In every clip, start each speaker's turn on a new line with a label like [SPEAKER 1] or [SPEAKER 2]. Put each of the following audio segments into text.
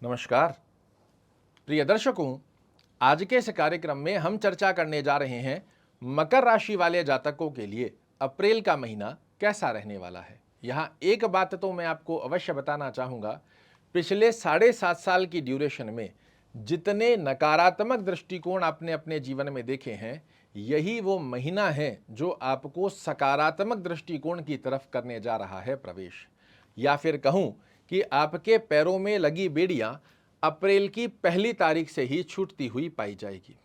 [SPEAKER 1] नमस्कार प्रिय दर्शकों, आज के इस कार्यक्रम में हम चर्चा करने जा रहे हैं मकर राशि वाले जातकों के लिए अप्रैल का महीना कैसा रहने वाला है। यहाँ एक बात तो मैं आपको अवश्य बताना चाहूँगा, पिछले 7.5 साल की ड्यूरेशन में जितने नकारात्मक दृष्टिकोण आपने अपने जीवन में देखे हैं, यही वो महीना है जो आपको सकारात्मक दृष्टिकोण की तरफ करने जा रहा है प्रवेश। या फिर कहूँ कि आपके पैरों में लगी बेड़ियां अप्रैल की 1 तारीख से ही छूटती हुई पाई जाएगी।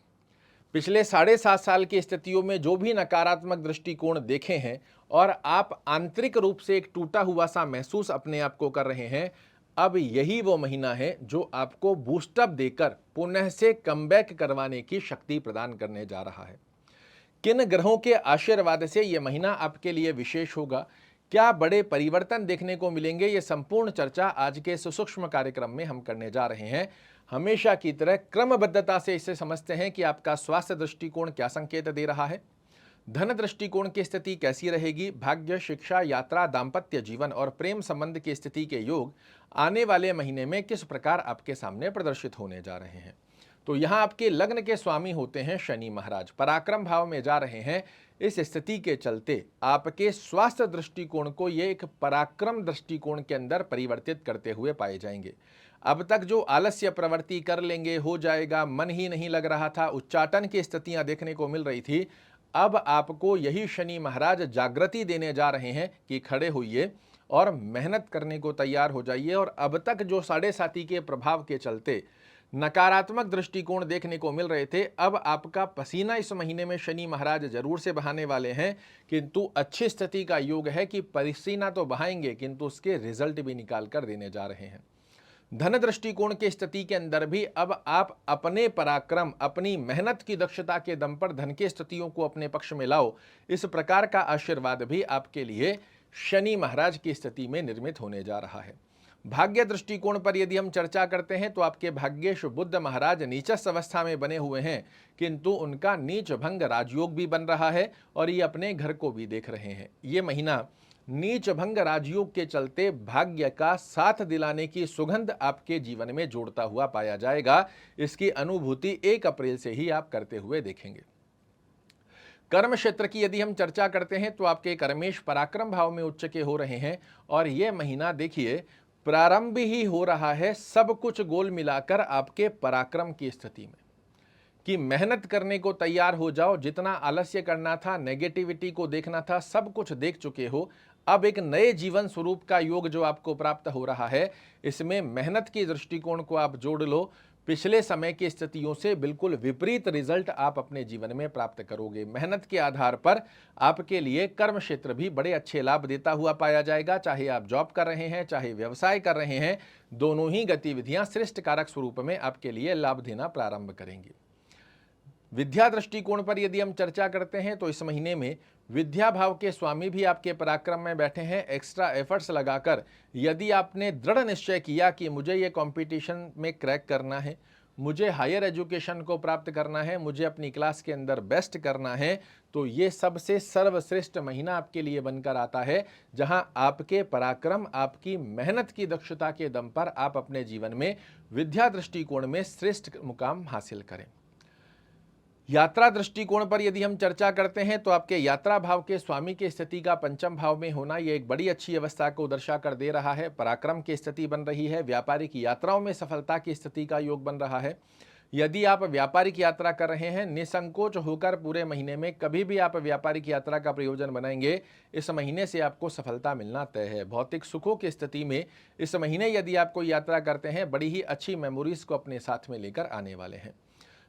[SPEAKER 1] पिछले 7.5 साल की स्थितियों में जो भी नकारात्मक दृष्टिकोण देखे हैं और आप आंतरिक रूप से एक टूटा हुआ सा महसूस अपने आप को कर रहे हैं, अब यही वो महीना है जो आपको बूस्टअप देकर पुनः से कमबैक करवाने की शक्ति प्रदान करने जा रहा है। किन ग्रहों के आशीर्वाद से यह महीना आपके लिए विशेष होगा, क्या बड़े परिवर्तन देखने को मिलेंगे, ये संपूर्ण चर्चा आज के इस सूक्ष्म कार्यक्रम में हम करने जा रहे हैं। हमेशा की तरह क्रमबद्धता से इसे समझते हैं कि आपका स्वास्थ्य दृष्टिकोण क्या संकेत दे रहा है, धन दृष्टिकोण की स्थिति कैसी रहेगी, भाग्य, शिक्षा, यात्रा, दाम्पत्य जीवन और प्रेम संबंध की स्थिति के योग आने वाले महीने में किस प्रकार आपके सामने प्रदर्शित होने जा रहे हैं। तो यहाँ आपके लग्न के स्वामी होते हैं शनि महाराज, पराक्रम भाव में जा रहे हैं। इस स्थिति के चलते आपके स्वास्थ्य दृष्टिकोण को ये एक पराक्रम दृष्टिकोण के अंदर परिवर्तित करते हुए पाए जाएंगे। अब तक जो आलस्य प्रवृत्ति कर लेंगे, हो जाएगा, मन ही नहीं लग रहा था, उच्चाटन की स्थितियां देखने को मिल रही थी, अब आपको यही शनि महाराज जागृति देने जा रहे हैं कि खड़े होइए और मेहनत करने को तैयार हो जाइए। और अब तक जो साढ़े साती के प्रभाव के चलते नकारात्मक दृष्टिकोण देखने को मिल रहे थे, अब आपका पसीना इस महीने में शनि महाराज जरूर से बहाने वाले हैं, किंतु अच्छी स्थिति का योग है कि पसीना तो बहाएंगे किंतु उसके रिजल्ट भी निकाल कर देने जा रहे हैं। धन दृष्टिकोण की स्थिति के अंदर भी अब आप अपने पराक्रम, अपनी मेहनत की दक्षता के दम पर धन की स्थितियों को अपने पक्ष में लाओ, इस प्रकार का आशीर्वाद भी आपके लिए शनि महाराज की स्थिति में निर्मित होने जा रहा है। भाग्य दृष्टिकोण पर यदि हम चर्चा करते हैं तो आपके भाग्येश बुध महाराज नीचस्थ अवस्था में बने हुए हैं, किंतु उनका नीच भंग राजयोग भी बन रहा है और ये अपने घर को भी देख रहे हैं। ये महीना नीच भंग राजयोग के चलते भाग्य का साथ दिलाने की सुगंध आपके जीवन में जोड़ता हुआ पाया जाएगा। इसकी अनुभूति 1 अप्रैल से ही आप करते हुए देखेंगे। कर्म क्षेत्र की यदि हम चर्चा करते हैं तो आपके कर्मेश पराक्रम भाव में उच्च के हो रहे हैं और यह महीना देखिए प्रारंभ ही हो रहा है सब कुछ गोल मिलाकर आपके पराक्रम की स्थिति में, कि मेहनत करने को तैयार हो जाओ, जितना आलस्य करना था, नेगेटिविटी को देखना था, सब कुछ देख चुके हो। अब एक नए जीवन स्वरूप का योग जो आपको प्राप्त हो रहा है, इसमें मेहनत की दृष्टिकोण को आप जोड़ लो। पिछले समय की स्थितियों से बिल्कुल विपरीत रिजल्ट आप अपने जीवन में प्राप्त करोगे। मेहनत के आधार पर आपके लिए कर्म क्षेत्र भी बड़े अच्छे लाभ देता हुआ पाया जाएगा। चाहे आप जॉब कर रहे हैं, चाहे व्यवसाय कर रहे हैं, दोनों ही गतिविधियां श्रेष्ठ कारक स्वरूप में आपके लिए लाभ देना प्रारंभ करेंगी। विद्या दृष्टिकोण पर यदि हम चर्चा करते हैं तो इस महीने में विद्या भाव के स्वामी भी आपके पराक्रम में बैठे हैं। एक्स्ट्रा एफर्ट्स लगाकर यदि आपने दृढ़ निश्चय किया कि मुझे ये कंपटीशन में क्रैक करना है, मुझे हायर एजुकेशन को प्राप्त करना है, मुझे अपनी क्लास के अंदर बेस्ट करना है, तो ये सबसे सर्वश्रेष्ठ महीना आपके लिए बनकर आता है, जहां आपके पराक्रम, आपकी मेहनत की दक्षता के दम पर आप अपने जीवन में विद्या दृष्टिकोण में श्रेष्ठ मुकाम हासिल करें। यात्रा दृष्टिकोण पर यदि हम चर्चा करते हैं तो आपके यात्रा भाव के स्वामी की स्थिति का पंचम भाव में होना यह एक बड़ी अच्छी अवस्था को दर्शा कर दे रहा है। पराक्रम की स्थिति बन रही है, व्यापारिक यात्राओं में सफलता की स्थिति का योग बन रहा है। यदि आप व्यापारिक यात्रा कर रहे हैं, निसंकोच होकर पूरे महीने में कभी भी आप व्यापारिक यात्रा का प्रयोजन बनाएंगे, इस महीने से आपको सफलता मिलना तय है। भौतिक सुखों की स्थिति में इस महीने यदि आप कोई यात्रा करते हैं, बड़ी ही अच्छी मेमोरीज को अपने साथ में लेकर आने वाले हैं।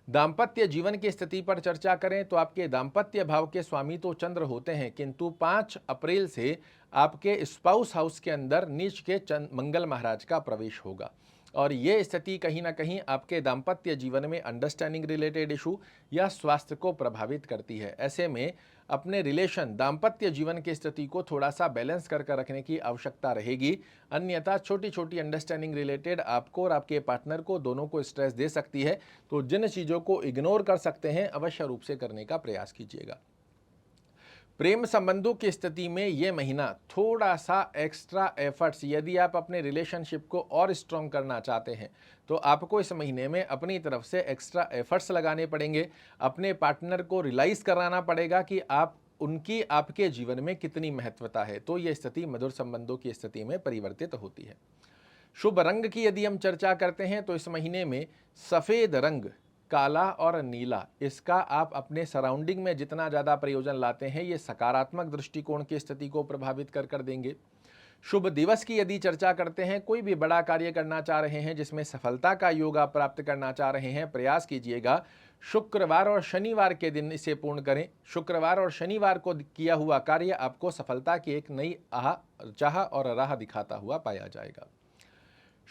[SPEAKER 1] दाम्पत्य जीवन की स्थिति पर चर्चा करें तो आपके दाम्पत्य भाव के स्वामी तो चंद्र होते हैं, किंतु 5 अप्रैल से आपके स्पाउस हाउस के अंदर नीच के मंगल महाराज का प्रवेश होगा और ये स्थिति कहीं ना कहीं आपके दाम्पत्य जीवन में अंडरस्टैंडिंग रिलेटेड इशू या स्वास्थ्य को प्रभावित करती है। ऐसे में अपने रिलेशन, दाम्पत्य जीवन की स्थिति को थोड़ा सा बैलेंस कर रखने की आवश्यकता रहेगी, अन्यथा छोटी छोटी अंडरस्टैंडिंग रिलेटेड आपको और आपके पार्टनर को दोनों को स्ट्रेस दे सकती है। तो जिन चीज़ों को इग्नोर कर सकते हैं, अवश्य रूप से करने का प्रयास कीजिएगा। प्रेम संबंधों की स्थिति में ये महीना थोड़ा सा एक्स्ट्रा एफर्ट्स, यदि आप अपने रिलेशनशिप को और स्ट्रॉन्ग करना चाहते हैं तो आपको इस महीने में अपनी तरफ से एक्स्ट्रा एफर्ट्स लगाने पड़ेंगे। अपने पार्टनर को रियलाइज़ कराना पड़ेगा कि आप उनकी आपके जीवन में कितनी महत्वता है, तो ये स्थिति मधुर संबंधों की स्थिति में परिवर्तित होती है। शुभ रंग की यदि हम चर्चा करते हैं तो इस महीने में सफ़ेद रंग, काला और नीला, इसका आप अपने सराउंडिंग में जितना ज़्यादा प्रयोजन लाते हैं ये सकारात्मक दृष्टिकोण की स्थिति को प्रभावित कर देंगे। शुभ दिवस की यदि चर्चा करते हैं, कोई भी बड़ा कार्य करना चाह रहे हैं जिसमें सफलता का योग आप प्राप्त करना चाह रहे हैं, प्रयास कीजिएगा शुक्रवार और शनिवार के दिन इसे पूर्ण करें। शुक्रवार और शनिवार को किया हुआ कार्य आपको सफलता की एक नई चाह और राह दिखाता हुआ पाया जाएगा।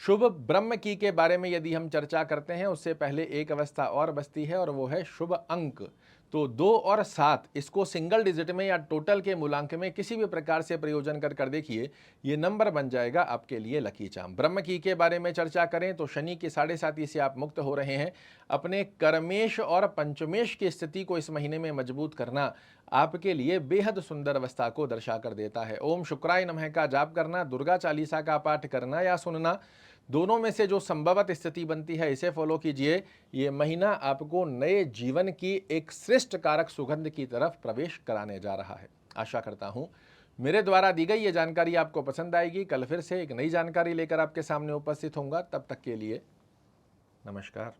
[SPEAKER 1] शुभ ब्रह्म की के बारे में यदि हम चर्चा करते हैं उससे पहले एक अवस्था और बचती है और वो है शुभ अंक। तो 2 और 7 इसको सिंगल डिजिट में या टोटल के मूलांक में किसी भी प्रकार से प्रयोजन कर देखिए, ये नंबर बन जाएगा आपके लिए लकी चार्म। ब्रह्म की के बारे में चर्चा करें तो शनि की 7.5 से आप मुक्त हो रहे हैं। अपने कर्मेश और पंचमेश की स्थिति को इस महीने में मजबूत करना आपके लिए बेहद सुंदर अवस्था को दर्शा कर देता है। ओम शुक्राय नमः का जाप करना, दुर्गा चालीसा का पाठ करना या सुनना, दोनों में से जो संभवत स्थिति बनती है इसे फॉलो कीजिए। ये महीना आपको नए जीवन की एक श्रेष्ठ कारक सुगंध की तरफ प्रवेश कराने जा रहा है। आशा करता हूँ मेरे द्वारा दी गई ये जानकारी आपको पसंद आएगी। कल फिर से एक नई जानकारी लेकर आपके सामने उपस्थित होऊंगा। तब तक के लिए नमस्कार।